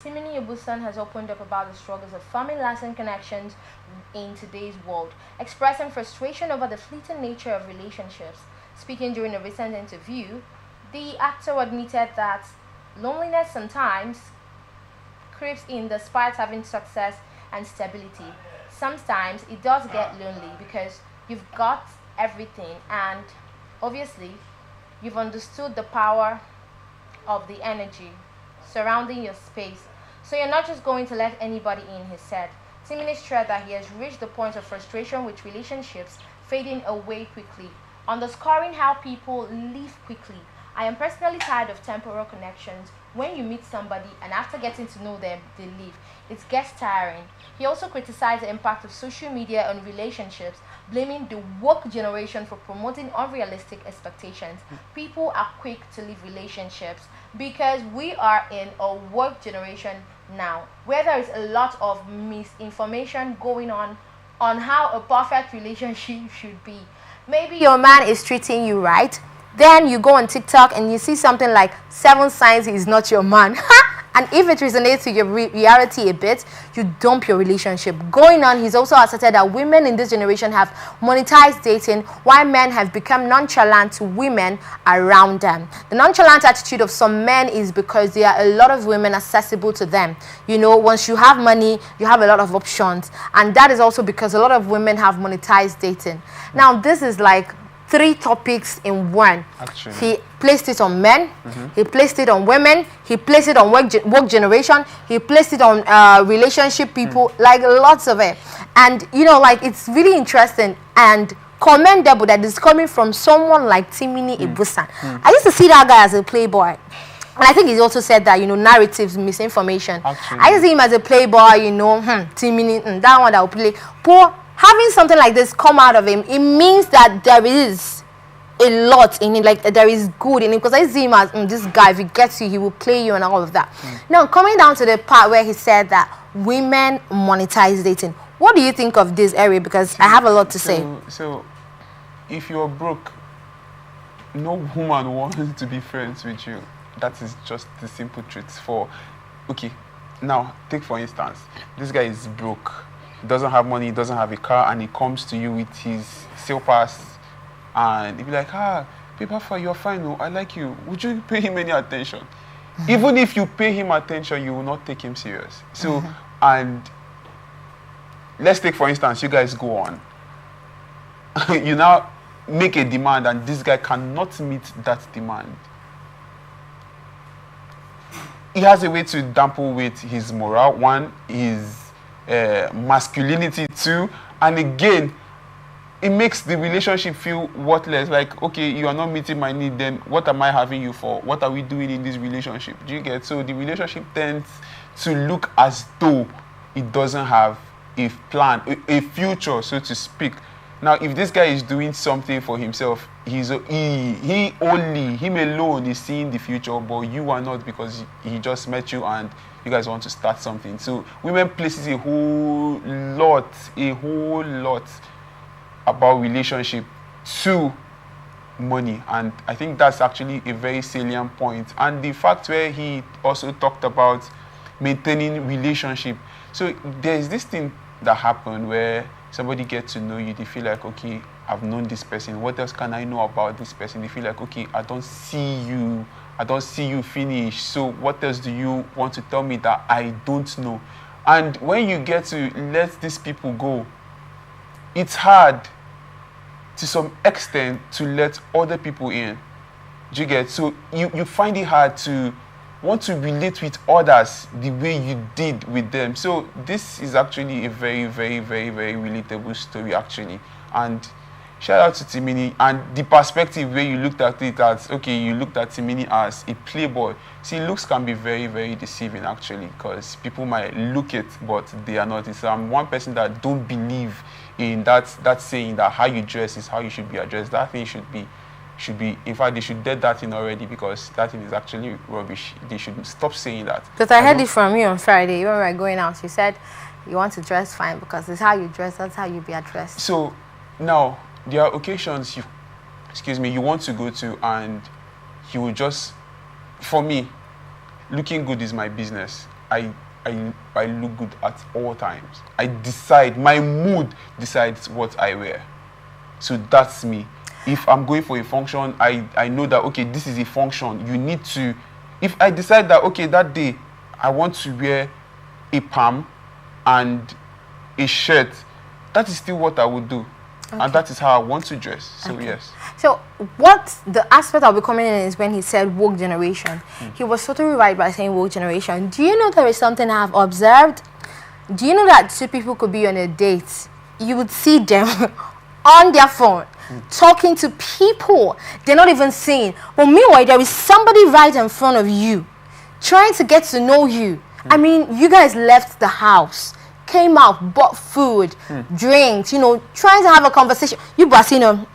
Timini Egbuson has opened up about the struggles of forming lasting connections in today's world, expressing frustration over the fleeting nature of relationships. Speaking during a recent interview, the actor admitted that loneliness sometimes creeps in despite having success and stability. Sometimes it does get lonely because you've got everything and obviously you've understood the power of the energy surrounding your space. So you're not just going to let anybody in, he said. Timini stressed that he has reached the point of frustration with relationships fading away quickly, underscoring how people leave quickly. I am personally tired of temporal connections. When you meet somebody and after getting to know them, they leave. It gets tiring. He also criticized the impact of social media on relationships, blaming the woke generation for promoting unrealistic expectations. People are quick to leave relationships because we are in a woke generation now where there is a lot of misinformation going on how a perfect relationship should be. Maybe your man is treating you right, then you go on TikTok and you see something like 7 signs he's not your man. And if it resonates with your reality a bit, you dump your relationship. Going on, he's also asserted that women in this generation have monetized dating, while men have become nonchalant to women around them. The nonchalant attitude of some men is because there are a lot of women accessible to them. You know, once you have money, you have a lot of options. And that is also because a lot of women have monetized dating. Now, this is like 3 topics in one. Actually, he placed it on men, he placed it on women, he placed it on work generation, he placed it on relationship people, like lots of it. And you know, like, it's really interesting and commendable that it's coming from someone like Timini Egbuson. I used to see that guy as a playboy. And I think he also said that, you know, narratives, misinformation. Actually, I see him as a playboy, you know, Timini, that one that will play. Poor. Having something like this come out of him, it means that there is a lot in him, like there is good in him. Because I see him as this guy, if he gets you, he will play you and all of that. Now, coming down to the part where he said that women monetize dating, what do you think of this area? Because I have a lot to say. So, if you're broke, no woman wants to be friends with you. That is just the simple truth. Okay, now, take for instance, this guy is broke. He doesn't have money, he doesn't have a car, and he comes to you with his sale pass, and he'll be like, paper for you're fine, no, I like you. Would you pay him any attention? Even if you pay him attention, you will not take him serious. So, and let's take for instance, you guys go on. You now make a demand, and this guy cannot meet that demand. He has a way to dampen with his morale, one, his masculinity too, and again it makes the relationship feel worthless. Like, okay, you are not meeting my need, then what am I having you for? What are we doing in this relationship? Do you get? So the relationship tends to look as though it doesn't have a plan, a future, so to speak. Now, if this guy is doing something for himself, him alone is seeing the future, but you are not, because he just met you and you guys want to start something. So women places a whole lot about relationship to money, and I think that's actually a very salient point. And the fact where he also talked about maintaining relationship. So there's this thing that happened where somebody gets to know you, they feel like, okay, I've known this person, what else can I know about this person? They feel like, okay, I don't see you finish, so what else do you want to tell me that I don't know? And when you get to let these people go, it's hard to some extent to let other people in. Do you get? So you find it hard to want to relate with others the way you did with them. So this is actually a very, very, very, very relatable story, actually. And shout out to Timini, and the perspective where you looked at it as, okay, you looked at Timini as a playboy. See, looks can be very, very deceiving, actually, because people might look it, but they are not. It's one person that don't believe in that saying that how you dress is how you should be addressed. That thing should be, in fact, they should dead that thing already, because that thing is actually rubbish. They should stop saying that. But I heard it from you on Friday when we were going out. You said you want to dress fine because it's how you dress, that's how you be addressed. So now, there are occasions you want to go to, and you will just, for me, looking good is my business. I look good at all times. I decide, my mood decides what I wear. So that's me. If I'm going for a function, I know that, okay, this is a function. You need to, if I decide that, okay, that day I want to wear a palm and a shirt, that is still what I would do. Okay. And that is how I want to dress. So, okay. Yes. So, what the aspect I'll be coming in is when he said woke generation. He was totally right by saying woke generation. Do you know there is something I've observed? Do you know that two people could be on a date? You would see them on their phone, talking to people they're not even seeing. But meanwhile, there is somebody right in front of you, trying to get to know you. I mean, you guys left the house, came out, bought food, drinks, you know, trying to have a conversation. You both, you know,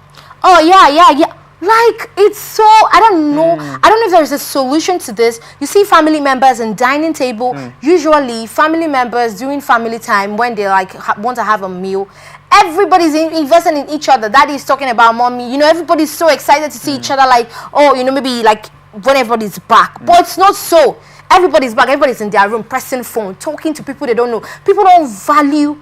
oh yeah. Like, it's so, I don't know if there is a solution to this. You see family members in dining table, usually family members during family time when they like want to have a meal, everybody's investing in each other. Daddy is talking about mommy, you know, everybody's so excited to see each other, like, oh, you know, maybe like when everybody's back. But it's not so. Everybody's back, everybody's in their room, pressing phone, talking to people they don't know. People don't value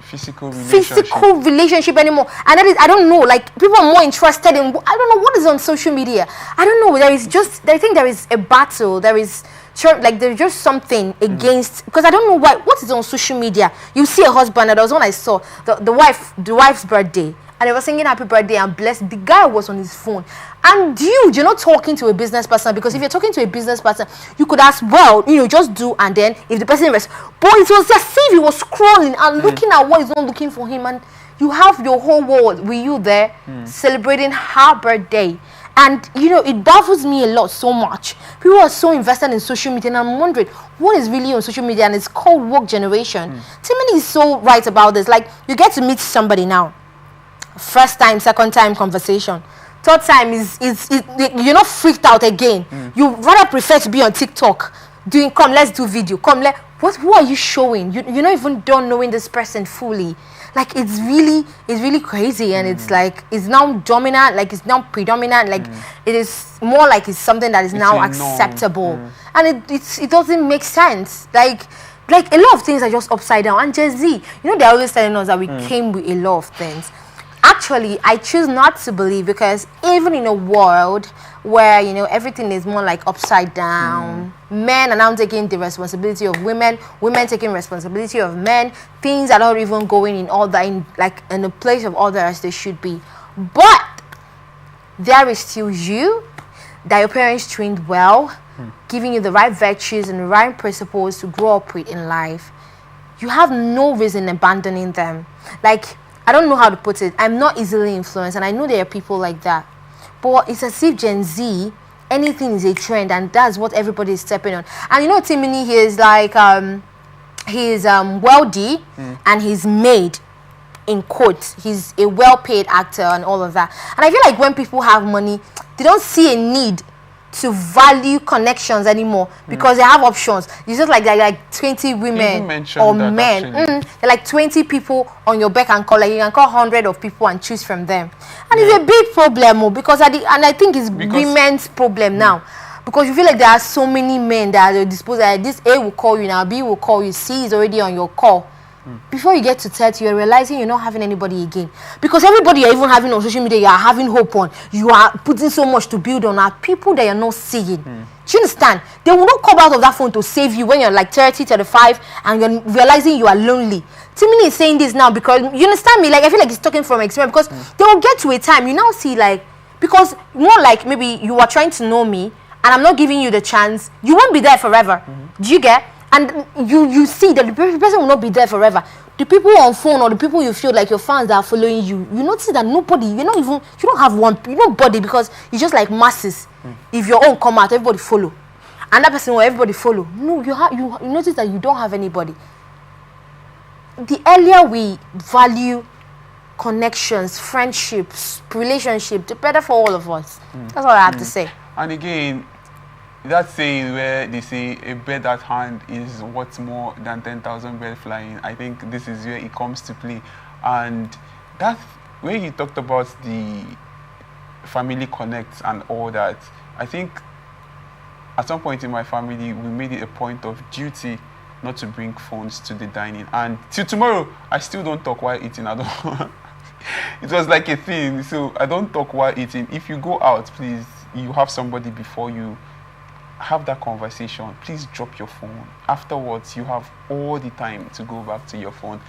physical relationship anymore. And that is, I don't know, like, people are more interested in, I don't know what is on social media. I don't know, there is just, I think there is a battle, there is, like, there's just something against, because I don't know what is on social media. You see a husband, and there was one I saw, the wife's birthday, and they were singing happy birthday and blessed. The guy was on his phone. And dude, you're not talking to a business person, because if you're talking to a business person, you could ask, well, you know, just do, and then if the person responds. But it was as if he was scrolling and looking at what is not looking for him, and you have your whole world with you there celebrating her birthday. And you know, it baffles me a lot so much. People are so invested in social media, and I'm wondering what is really on social media, and it's called woke generation. Timini is so right about this. Like, you get to meet somebody now, first time, second time conversation. Third time is you're not freaked out again. You rather prefer to be on TikTok doing, come, let's do video. Come, who are you showing? You're not even done knowing this person fully. Like, it's really crazy, and it's like, it's now dominant, like it's now predominant, like it is more like it's something that is now acceptable. And it doesn't make sense. Like a lot of things are just upside down. And Gen Z, you know, they're always telling us that we came with a lot of things. Actually, I choose not to believe, because even in a world where, you know, everything is more like upside down, men are now taking the responsibility of women, women taking responsibility of men, things are not even going in order, in the place of order as they should be. But there is still you, that your parents trained well, giving you the right virtues and the right principles to grow up with in life. You have no reason abandoning them. Like, I don't know how to put it. I'm not easily influenced, and I know there are people like that. But it's as if Gen Z, anything is a trend, and that's what everybody is stepping on. And you know, Timini, he is like, he's wealthy, and he's made, in quotes. He's a well-paid actor and all of that. And I feel like when people have money, they don't see a need to value connections anymore, because they have options. It's just like, they're like 20 women or men. They're like 20 people on your beck and call. Like, you can call 100 of people and choose from them. And it's a big problem, because and I think it's women's problem now. Because you feel like there are so many men that are at your disposal. Like, this A will call you now, B will call you, C is already on your call. Before you get to 30, you're realizing you're not having anybody again. Because everybody you're even having on social media, you are having hope on. You are putting so much to build on, are people that you're not seeing. Do you understand? They will not come out of that phone to save you when you're like 30, 35, and you're realizing you are lonely. Timini is saying this now because, you understand me? Like, I feel like he's talking from experience, because they will get to a time, you now see, like, because more like maybe you are trying to know me, and I'm not giving you the chance, you won't be there forever. Do you get? And you see that the person will not be there forever. The people on phone, or the people you feel like your fans that are following you, you notice that nobody, you don't have one, nobody, because it's just like masses. If your own come out, everybody follow. And that person will everybody follow. No, you notice that you don't have anybody. The earlier we value connections, friendships, relationships, the better for all of us. That's all I have to say. And again, that saying where they say a bird at hand is worth more than 10,000 birds flying, I think this is where it comes to play. And that, when you talked about the family connects and all that, I think at some point in my family, we made it a point of duty not to bring phones to the dining. And till tomorrow, I still don't talk while eating. I don't. It was like a thing. So I don't talk while eating. If you go out, please, you have somebody before you, have that conversation. Please drop your phone. Afterwards, you have all the time to go back to your phone.